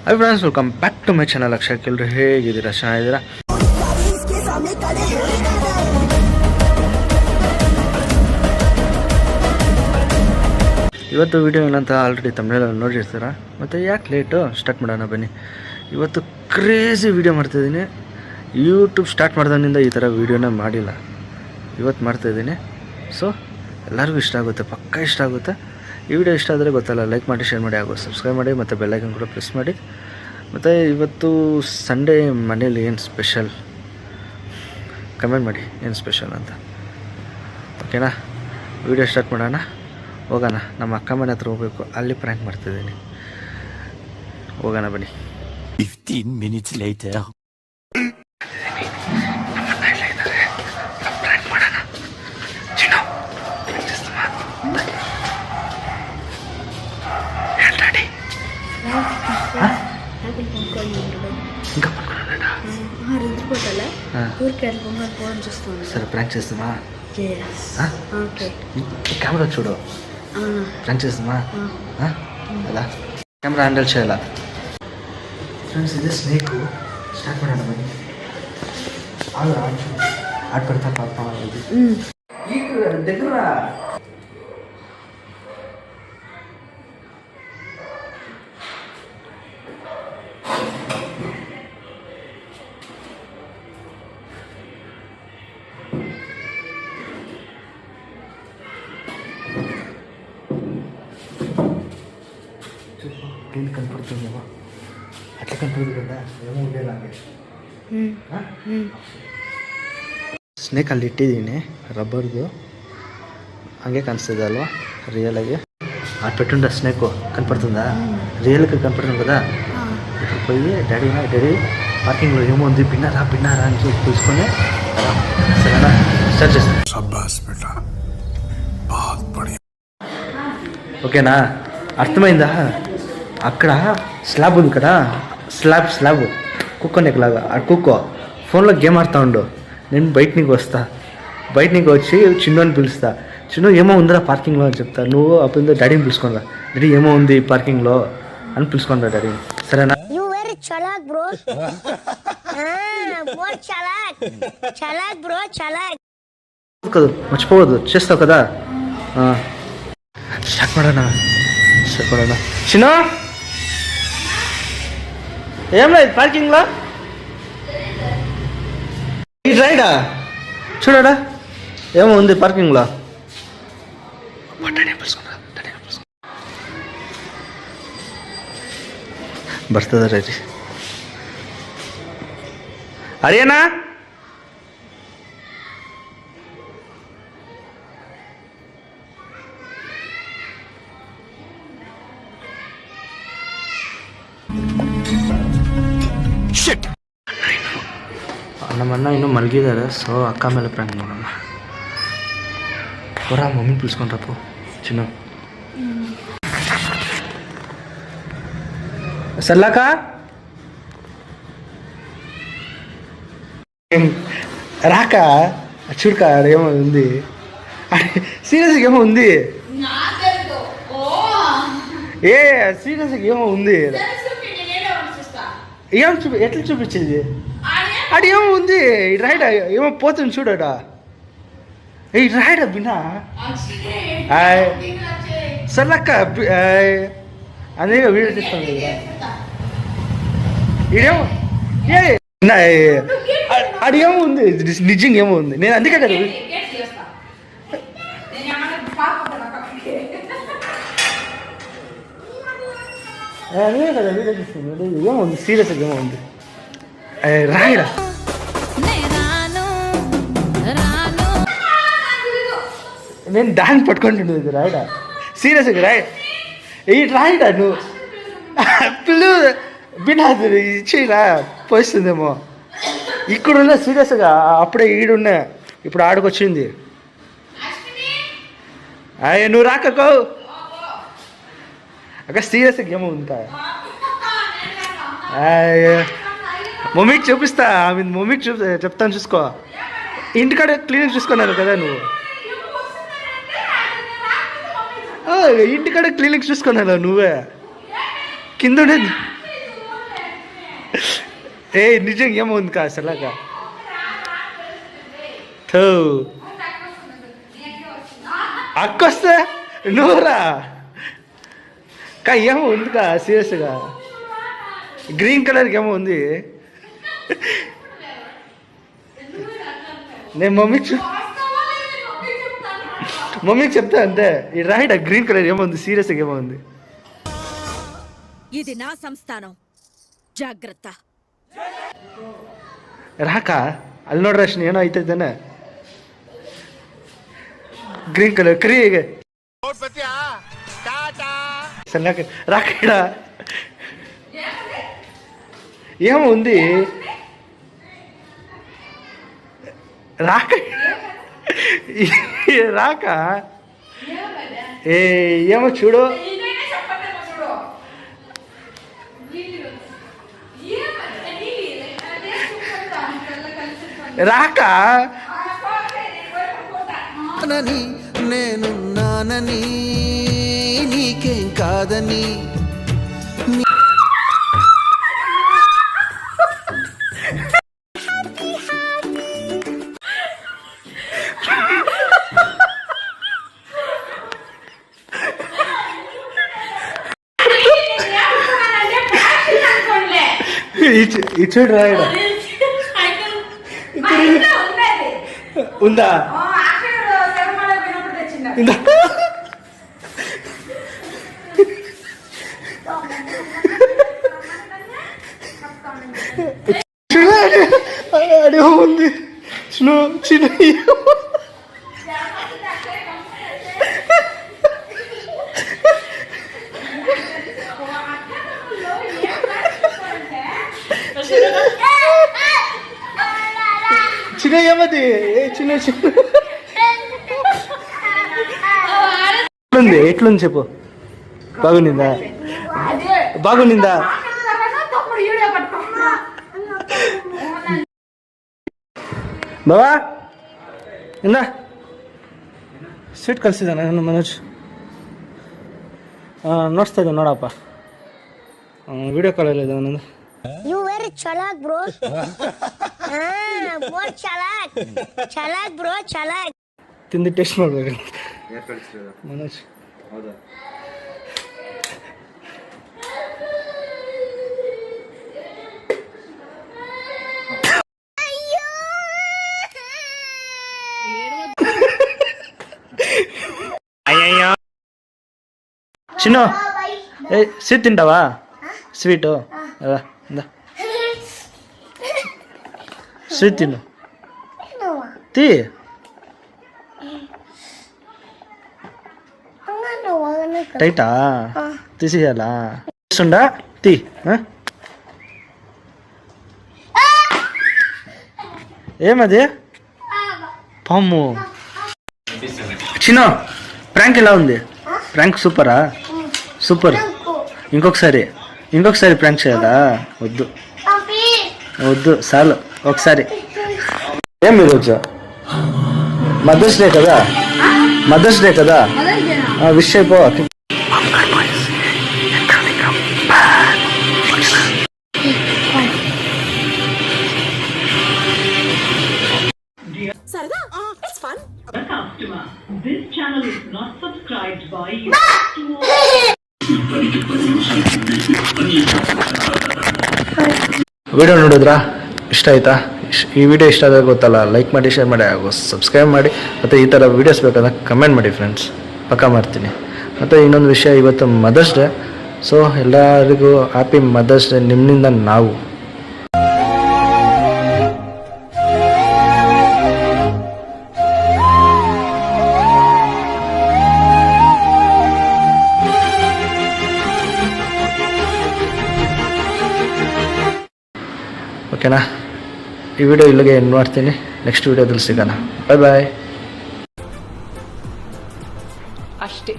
High friends, welcome back to my channel. Akshay ಎಲ್ಲರೂ ಹೇಗಿದ್ದೀರಾ? ಚೆನ್ನಾಗಿದ್ದೀರಾ? ಇವತ್ತು ವಿಡಿಯೋ ಏನಂತ ಆಲ್ರೆಡಿ ತಮ್ಮನೆಲ್ಲ ನೋಡಿರ್ತೀರ. ಮತ್ತು ಯಾಕೆ ಲೇಟು? ಸ್ಟಾರ್ಟ್ ಮಾಡೋಣ ಬನ್ನಿ. ಇವತ್ತು ಕ್ರೇಜಿ ವಿಡಿಯೋ ಮಾಡ್ತಾಯಿದ್ದೀನಿ. ಯೂಟ್ಯೂಬ್ ಸ್ಟಾರ್ಟ್ ಮಾಡಿದಾಗಿನಿಂದ ಈ ಥರ ವೀಡಿಯೋನ ಮಾಡಿಲ್ಲ. ಇವತ್ತು ಮಾಡ್ತಾಯಿದ್ದೀನಿ. ಸೊ ಎಲ್ಲರಿಗೂ ಇಷ್ಟ ಆಗುತ್ತೆ, ಪಕ್ಕ ಇಷ್ಟ ಆಗುತ್ತೆ. ಈ ವಿಡಿಯೋ ಇಷ್ಟ ಆದರೆ ಗೊತ್ತಲ್ಲ, ಲೈಕ್ ಮಾಡಿ, ಶೇರ್ ಮಾಡಿ, ಹಾಗೂ ಸಬ್ಸ್ಕ್ರೈಬ್ ಮಾಡಿ, ಮತ್ತು ಬೆಲ್ಲೈಕನ್ ಕೂಡ ಪ್ರೆಸ್ ಮಾಡಿ. ಮತ್ತು ಇವತ್ತು ಸಂಡೇ ಮನೇಲಿ ಏನು ಸ್ಪೆಷಲ್ ಕಮೆಂಟ್ ಮಾಡಿ, ಏನು ಸ್ಪೆಷಲ್ ಅಂತ. ಓಕೆನಾ? ವಿಡಿಯೋ ಸ್ಟಾರ್ಟ್ ಮಾಡೋಣ, ಹೋಗೋಣ. ನಮ್ಮ ಅಕ್ಕ ಮನೆ ಹತ್ರ ಹೋಗಬೇಕು, ಅಲ್ಲಿ ಪ್ರ್ಯಾಂಕ್ ಮಾಡ್ತಿದ್ದೀನಿ. ಹೋಗೋಣ ಬನ್ನಿ. 15 minutes later. సరే ప్రాంక్ చేస్తామా? కెమెరా చూడు, ప్రాంక్ చేస్తామా? అలా కెమెరా హ్యాండిల్ చేయాలా? ఫ్రెండ్స్, ఇదే స్నేక్. స్టార్ట్ ಮಾಡೋಣ ಬನ್ನಿ. ఆడ పెడతా పాప. ఇది దగ్గర క్లీన్ కనపడుతుందేమో. అట్లా కనపడదు కదా, ఏమో ఉండేలాగే. ಸ್ನೇಕ್ ಅಲ್ಲಿ ಇಟ್ಟಿದ್ದೀನಿ, ರಬ್ಬರ್ದು. ಹಂಗೆ ಕಾಣಿಸ್ತಿದೆ ಅಲ್ವಾ రియల్గా? అది పెట్టుండ స్నేక్ కనపడుతుందా? రియల్గా కనపడుతుంది కదా. ఇప్పుడు పోయి డాడీ పార్కింగ్లో ఏమో ఉంది, పిన్నారా అని చెప్పి తీసుకొని సరేనా స్టార్ట్ చేస్తాను. ఓకేనా? అర్థమైందా? అక్కడ స్లాబ్ ఉంది కదా, స్లాబ్ కుక్కోనేలాగా. ఆ కుక్కో ఫోన్లో గేమ్ ఆడుతూ ఉండు. నేను బయట నీకు వచ్చి చిన్ను అని పిలుస్తా. చిన్ను ఏమో ఉందిరా పార్కింగ్లో అని చెప్తా. నువ్వు అప్పుడు డాడీని పిలుచుకోరా. డాడీ ఏమో ఉంది పార్కింగ్లో అని పిలుచుకోరా డాడీని, సరేనా? కదా, మర్చిపోవద్దు. చేస్తావు కదా? స్టార్ట్ ಮಾಡೋಣ. చిన్ను, ఏం లేదు పార్కింగ్లో. ఈ రైడా చూడడా, ఏమో ఉంది పార్కింగ్లో. బರ್ತದ రైట్. అరేనా ನಮ್ಮಣ್ಣ ಇನ್ನೂ ಮಲಗಿದ್ದಾರೆ. ಸೊ ಅಕ್ಕ ಮೇಲೆ ಪ್ರ್ಯಾಂಕ್ ಮಾಡೋಣ. ಹೊರ ಮಮ್ಮಿ పిలుచుకుంటాపు. చిన్న సర్లాక రాక చూడక ఏమో ఉంది. సీరియస్గా ఏమో ఉంది. ఏ సీరియస్గా ఏమో ఉంది. ఏం ఎట్లా చూపించేది? అడి ఏమో ఉంది. రైడ్ ఏమో పోతుంది చూడడా. ఈ రైడ్ బిన్నా సర్లక్క అదే వీడియో తీస్తాను కదా. ఇదేమో అది ఏమో ఉంది, నిజంగా ఏమో ఉంది. నేను అందుకే కదా అదే కదా వీడియో తీస్తాను. ఏమో ఉంది, సీరియస్గా ఏమో ఉంది. రాయడా నేను దాన్ని పట్టుకుంటుండేది. రాయడా సీరియస్గా ఈ రాయడా నువ్వు పిల్లు బినాదు ఇచ్చిరా పోస్తుందేమో. ఇక్కడున్న సీరియస్గా అప్పుడే ఈడున్నా, ఇప్పుడు ఆడుకొచ్చింది. నువ్వు రాకో అక్క, సీరియస్గా ఏమో ఉంటా. మమ్మీకి చూపిస్తా, మమ్మీకి చెప్తాను, చూసుకో. ఇంటికాడ క్లినిక్ చూసుకున్నారు కదా నువ్వు. ఇంటికాడ క్లినిక్ చూసుకున్నారా నువ్వే? కింద నిజంగా ఏముంది కా అసలుగా థూ అక్కొస్తే నువ్వురా కా ఏమో ఉంది కా సీరియస్గా గ్రీన్ కలర్కి ఏమో ఉంది నేను మమ్మీకి చెప్తా అంతే ఈ రాయిడ్ గ్రీన్ కలర్ ఏముంది సీరియస్గా ఏమో ఉంది ఇది నా సంస్థానం జాగ్రత్త ರಾಕ ಅಲ್ಲಿ ನೋಡ್ರಿ ಅಷ್ಟು ಏನೋ ಐತೈತಾನೆ ಗ್ರೀನ್ ಕಲರ್ ಕ್ರೀಗೆ సంగాక రాకడ ఏమో ఉంది రాక రాక ఏమో చూడు రాక నేనున్నానని నీకేం కాదని ఇచ్చాడు రాయడ ఉందా ఉంది చిన్న చిన్న ఏమది చిన్న చిన్న ఎట్లుంది చెప్పు బాగునిందా బాగునిందా ಬಾಬಾ ಇಂದ ಸ್ವೀಟ್ ಕಳಿಸಿದ್ದಾನೆ ನನ್ನ ಮನೋಜ್ ನೋಡ್ತಾ ಇದ್ದೆ ನೋಡಪ್ಪ ವಿಡಿಯೋ ಕಾಲಲ್ಲಿ ಇದೆ ಅವನೊಂದು You very chalak, bro. More chalak. Chalak, bro, chalak. ತಿಂದು ಟೇಸ್ಟ್ ಮಾಡ್ಬೇಕು ಮನೋಜ್ చిన్న స్వీట్ తింటావా స్వీటు అదా ఇందా స్వీట్ తిను తీ టైటా తీసేయాలా ఉండా తీ ఏమది పాము చిన్న ప్రాంక్ ఎలా ఉంది ప్రాంక్ సూపరా సూపర్ ఇంకొకసారి ప్రాంక్ చేయాలా వద్దు వద్దు చాలు ఒకసారి ఏం ఈరోజు మదర్స్ డే కదా విష్ అయిపో సరదా it's fun Customer, this channel is not subscribed by you. Video ನೋಡಿದ್ರಾ ಇಷ್ಟ ಆಯ್ತಾ ಈ ವಿಡಿಯೋ ಇಷ್ಟ ಆದಾಗ ಗೊತ್ತಲ್ಲ ಲೈಕ್ ಮಾಡಿ ಶೇರ್ ಮಾಡಿ ಹಾಗೂ ಸಬ್ಸ್ಕ್ರೈಬ್ ಮಾಡಿ ಮತ್ತು ಈ ಥರ ವೀಡಿಯೋಸ್ ಬೇಕಾದ್ರೆ ಕಮೆಂಟ್ ಮಾಡಿ ಫ್ರೆಂಡ್ಸ್ ಪಕ್ಕ ಮಾಡ್ತೀನಿ ಮತ್ತು ಇನ್ನೊಂದು ವಿಷಯ ಇವತ್ತು ಮದರ್ಸ್ ಡೇ ಸೊ ಎಲ್ಲರಿಗೂ ಹ್ಯಾಪಿ ಮದರ್ಸ್ ಡೇ ನಿಮ್ಮಿಂದ ನಾವು ಓಕೆನಾ ಈ ವಿಡಿಯೋ ಇಲ್ಲಿಗೆ ಎಂಡ್ ಮಾಡ್ತೀನಿ ನೆಕ್ಸ್ಟ್ ವಿಡಿಯೋದಲ್ಲಿ ಸಿಗೋಣ ಬಾಯ್ ಅಷ್ಟೇ.